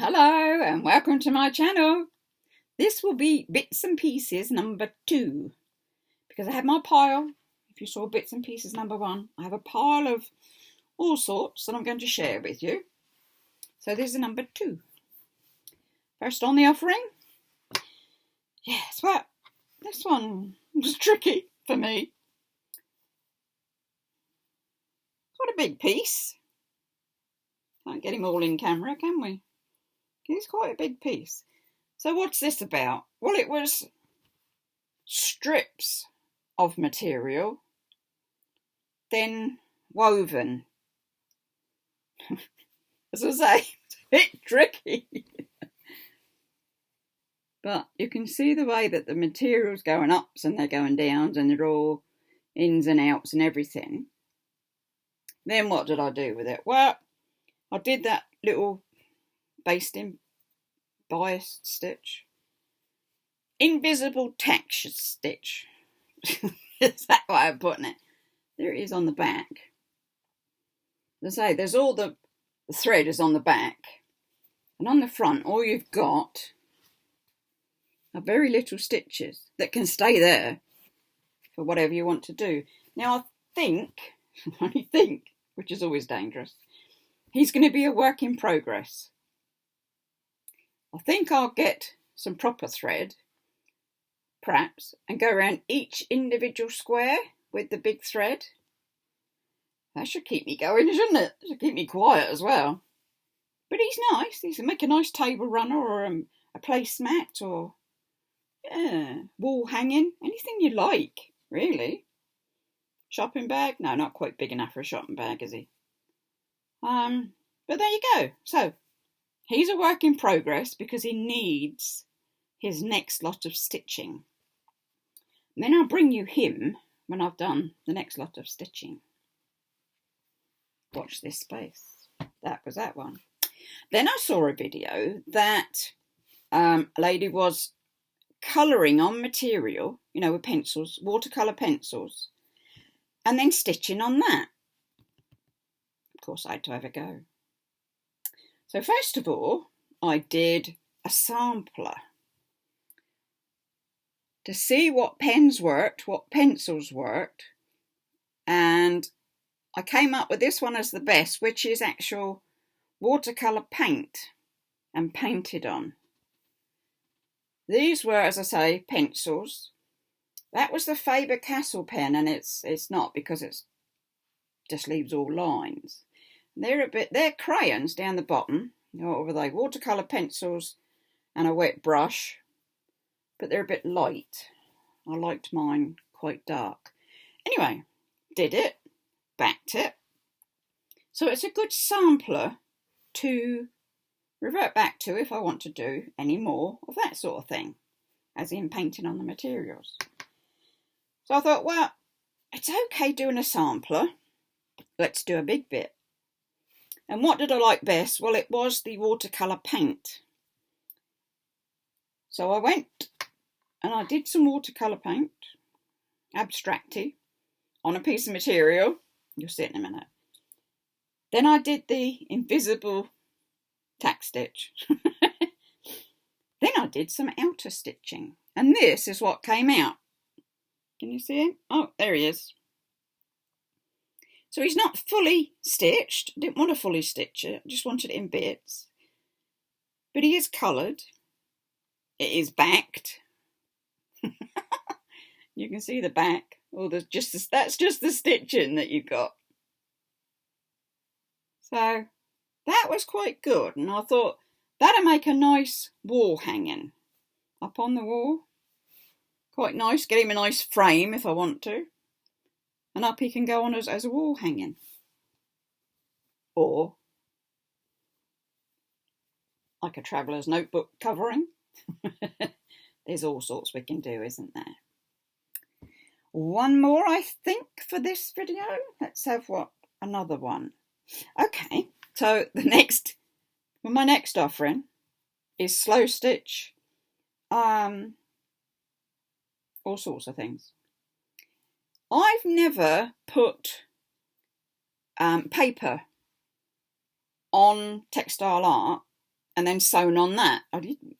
Hello and welcome to my channel. This will be bits and pieces number 2 because I have my pile. If you saw bits and pieces number 1, I have a pile of all sorts that I'm going to share with you. So this is number 2. First on the offering. Yes, well, this one was tricky for me. Quite a big piece. Can't get him all in camera, can we? It's quite a big piece. So what's this about? Well, it was strips of material, then woven. As I say, it's a bit tricky. But you can see the way that the material's going ups and they're going downs and they're all ins and outs and everything. Then what did I do with it? Well, I did that little basting bias stitch. Invisible texture stitch. Is that way I'm putting it? There it is on the back. As I say, there's all the thread is on the back. And on the front, all you've got are very little stitches that can stay there for whatever you want to do. Now I think, which is always dangerous, he's going to be a work in progress. I think I'll get some proper thread, perhaps, and go around each individual square with the big thread. That should keep me going, shouldn't it? It should keep me quiet as well. But he's nice. He can make a nice table runner or a placemat or wall hanging. Anything you like, really. Shopping bag? No, not quite big enough for a shopping bag, is he? But there you go. So, he's a work in progress because he needs his next lot of stitching. And then I'll bring you him when I've done the next lot of stitching. Watch this space. That was that one. Then I saw a video that a lady was colouring on material, with pencils, watercolour pencils, and then stitching on that. Of course, I had to have a go. So first of all, I did a sampler to see what pens worked, what pencils worked, and I came up with this one as the best, which is actual watercolour paint and painted on. These were, as I say, pencils. That was the Faber-Castell pen, and it's not because it's just leaves all lines. They're crayons down the bottom. What were they? Watercolour pencils and a wet brush, but they're a bit light. I liked mine quite dark. Anyway, did it, backed it. So it's a good sampler to revert back to if I want to do any more of that sort of thing, as in painting on the materials. So I thought, well, it's okay doing a sampler. Let's do a big bit. And what did I like best? Well, it was the watercolour paint. So I went and I did some watercolour paint, abstracty, on a piece of material. You'll see it in a minute. Then I did the invisible tack stitch. Then I did some outer stitching. And this is what came out. Can you see him? Oh, there he is. So he's not fully stitched. I didn't want to fully stitch it. I just wanted it in bits. But he is coloured. It is backed. You can see the back. Oh, that's just the stitching that you got. So that was quite good. And I thought that'd make a nice wall hanging up on the wall. Quite nice. Get him a nice frame if I want to. And up he can go on as a wall hanging. Or like a traveller's notebook covering. There's all sorts we can do, isn't there? One more, I think, for this video. Let's have another one. Okay, so my next offering is slow stitch. All sorts of things. I've never put paper on textile art and then sewn on that. I didn't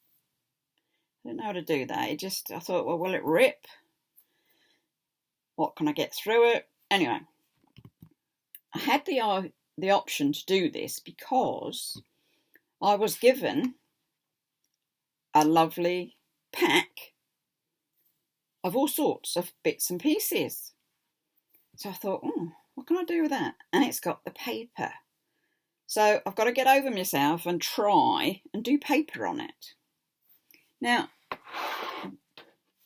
know how to do that. I thought, well, will it rip? What can I get through it? Anyway, I had the option to do this because I was given a lovely pack of all sorts of bits and pieces. So I thought, what can I do with that? And it's got the paper. So I've got to get over myself and try and do paper on it. Now,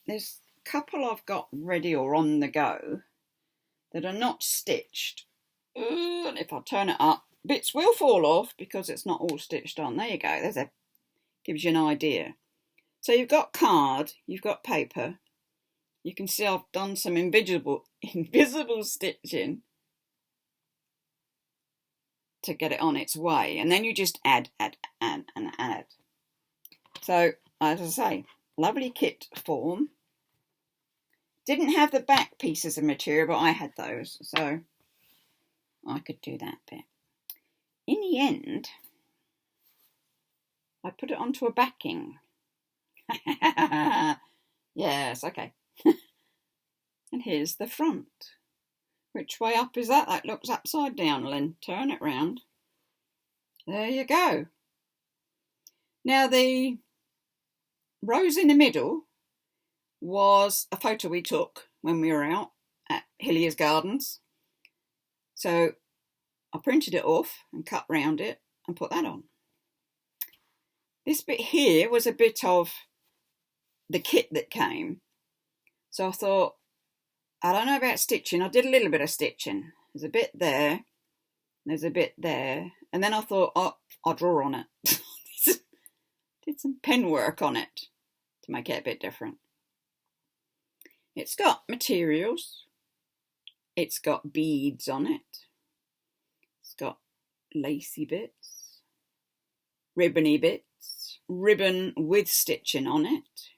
there's a couple I've got ready or on the go that are not stitched. And if I turn it up, bits will fall off because it's not all stitched on. There you go. Gives you an idea. So you've got card, you've got paper. You can see I've done some invisible stitching to get it on its way. And then you just add. So, as I say, lovely kit form. Didn't have the back pieces of material, but I had those. So I could do that bit. In the end, I put it onto a backing. Yes, okay. And here's the front. Which way up is that? That looks upside down, Lynn. Turn it round. There you go. Now the rose in the middle was a photo we took when we were out at Hilliers Gardens. So I printed it off and cut round it and put that on. This bit here was a bit of the kit that came. So I thought, I don't know about stitching. I did a little bit of stitching. There's a bit there. There's a bit there. And then I thought, I'll draw on it. Did some pen work on it to make it a bit different. It's got materials. It's got beads on it. It's got lacy bits, ribbony bits, ribbon with stitching on it.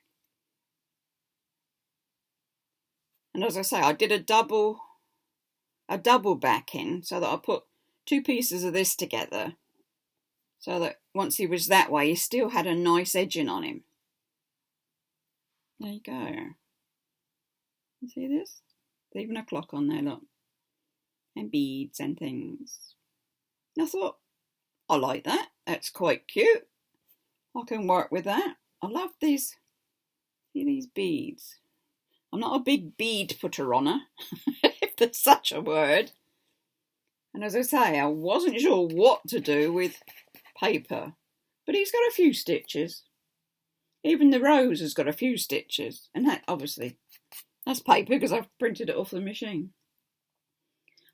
And as I say, I did a double backing so that I put two pieces of this together so that once he was that way, he still had a nice edging on him. There you go. You see this? There's even a clock on there, look. And beads and things. And I thought, I like that. That's quite cute. I can work with that. I love these. See these beads? I'm not a big bead putter-oner, if there's such a word. And as I say, I wasn't sure what to do with paper. But he's got a few stitches. Even the rose has got a few stitches. And that, obviously, that's paper because I've printed it off the machine.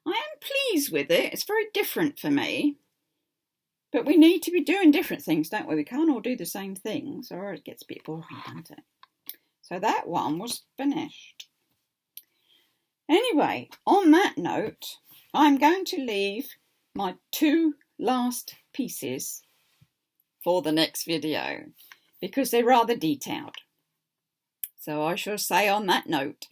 I am pleased with it. It's very different for me. But we need to be doing different things, don't we? We can't all do the same things or it gets a bit boring, doesn't it? So that one was finished. Anyway, on that note, I'm going to leave my two last pieces for the next video because they're rather detailed. So I shall say on that note,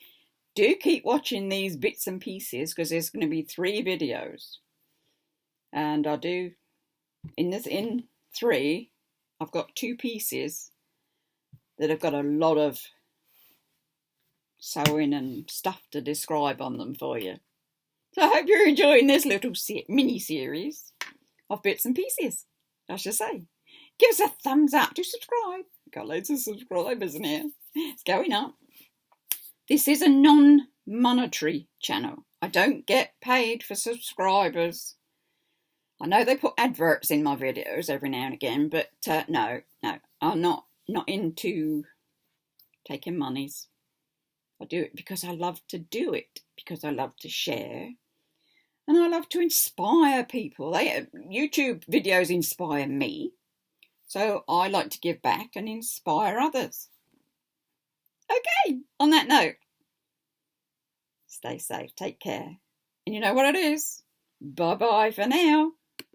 do keep watching these bits and pieces because there's going to be 3 videos. And I do, in 3, I've got 2 pieces that have got a lot of sewing and stuff to describe on them for you. So I hope you're enjoying this little mini series of bits and pieces, I should say. Give us a thumbs up, do subscribe. Got loads of subscribers in here. It's going up. This is a non-monetary channel. I don't get paid for subscribers. I know they put adverts in my videos every now and again, but no, I'm not into taking monies. I do it because I love to do it, because I love to share, and I love to inspire people. YouTube videos inspire me, so I like to give back and inspire others. Okay, on that note, stay safe, take care, and you know what it is. Bye-bye for now.